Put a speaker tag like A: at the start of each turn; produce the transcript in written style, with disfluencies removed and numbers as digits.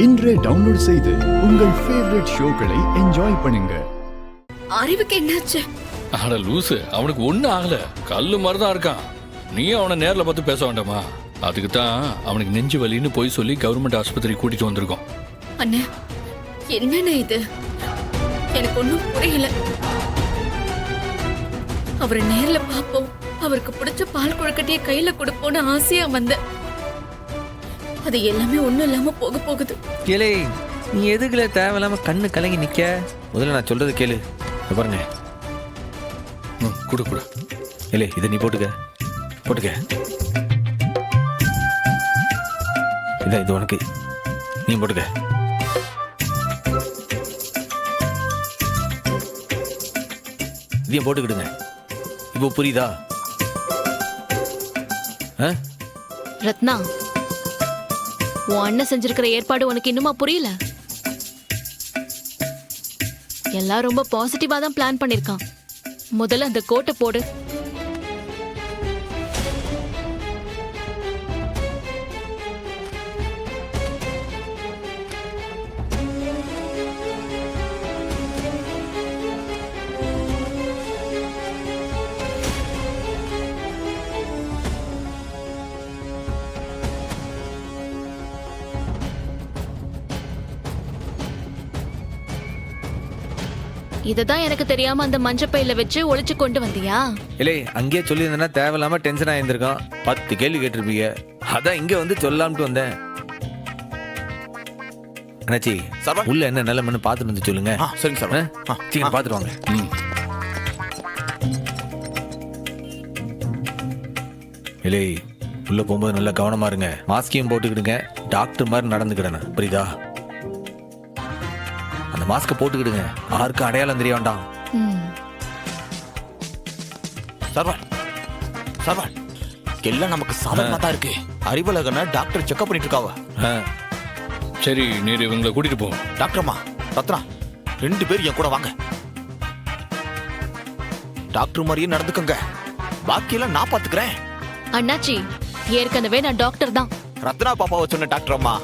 A: இன்றே டவுன்லோட் செய்து உங்கள் ஃபேவரட் ஷோக்களை என்ஜாய் பண்ணுங்க.
B: அறிவுக்கு என்னாச்சு?
C: அட லூசு, அவனுக்கு ஒன்னும் ஆகல, கல்லு மாதிரிதான் இருக்கான். நீ அவனை நேர்ல பார்த்து பேச வேண்டாமா? அதுக்கு தான் அவனுக்கு நெஞ்சு வலின்னு போய் சொல்லி கவர்மெண்ட் ஆஸ்பத்திரி கூட்டிட்டு வந்திருக்கோம்.
B: அண்ணே, என்னண்ணே இது? எனக்கு ஒன்றும் புரியல. அவரை நேர்ல பார்ப்போம், அவருக்கு பிடிச்ச பால் கொழுக்கட்டையை கையில கொடுப்போன்னு ஆசையா வந்தேன். அது எல்லாமே ஒண்ணும் இல்லாம போக போகுது.
D: கேளே, நீ எதுக்குல தேவையில்லாம கண்ணு கலங்கி நிக்க? முதல்ல நான் சொல்றது கேளு. பாருங்க,
C: குடு குடு.
D: இல்லை, இதை நீ போட்டுக்க போட்டுக்க. இதான் இது உனக்கு, நீ போட்டுக்க. இதையும் போட்டுக்கிடுங்க. இப்போ புரியுதா?
E: ரத்னா, உன் அண்ணன் செஞ்சிருக்கிற ஏற்பாடு உனக்கு இன்னுமா புரியல? எல்லாம் ரொம்ப பாசிட்டிவா தான் பிளான் பண்ணிருக்கான். முதல்ல அந்த கோட்டை போடு. இததான் எனக்கு தெரியாம அந்த மஞ்சப்பையில வச்சு ஒளிச்சு கொண்டு வந்தியா?
D: இல்லை, அங்கேயே சொல்லியிருந்தேன்னா தேவையில்லாம டென்ஷன் ஆயிருந்திருக்கான். 10 கேள்வி கேட்டிருப்பீங்க. அதான் இங்க வந்து சொல்லாமட்டு வந்தேன். அண்ணாச்சி, உள்ள என்ன நிலைமைன்னு பார்த்துட்டு வந்து சொல்லுங்க.
F: சரிங்க சார்.
D: சீக்கிரம் பார்த்துட்டு வாங்க. இல்லை, உள்ள போகும்போது நல்லா கவனமா இருங்க. மாஸ்கையும் போட்டுக்கிடுங்க. டாக்டர் மாதிரி நடந்துக்கிடணும், புரியுதா? அந்த மாஸ்க போட்டுக்கிடுங்க. யாருக்கும் அடையாளம் தெரிய வேண்டாம்.
F: சர்வன், சர்வன், எல்லாம் நமக்கு சாதகமா தான் இருக்கு. அறிவழகனை டாக்டர் செக்அப் பண்ணிட்டு இருக்காவ.
C: சரி, நீர் இவங்களை கூட்டிட்டு போ.
F: டாக்டர்மா, ரத்னா, 2 பேரும் என் கூட வாங்க. டாக்டர் மாதிரியே நடந்துக்கங்க. பாக்கியெல்லாம் நான் பாத்துக்கிறேன்.
E: அண்ணாச்சி, ஏற்கனவே நான் டாக்டர் தான்.
F: ரத்னா பாப்பாவை சொன்ன டாக்டர் அம்மா.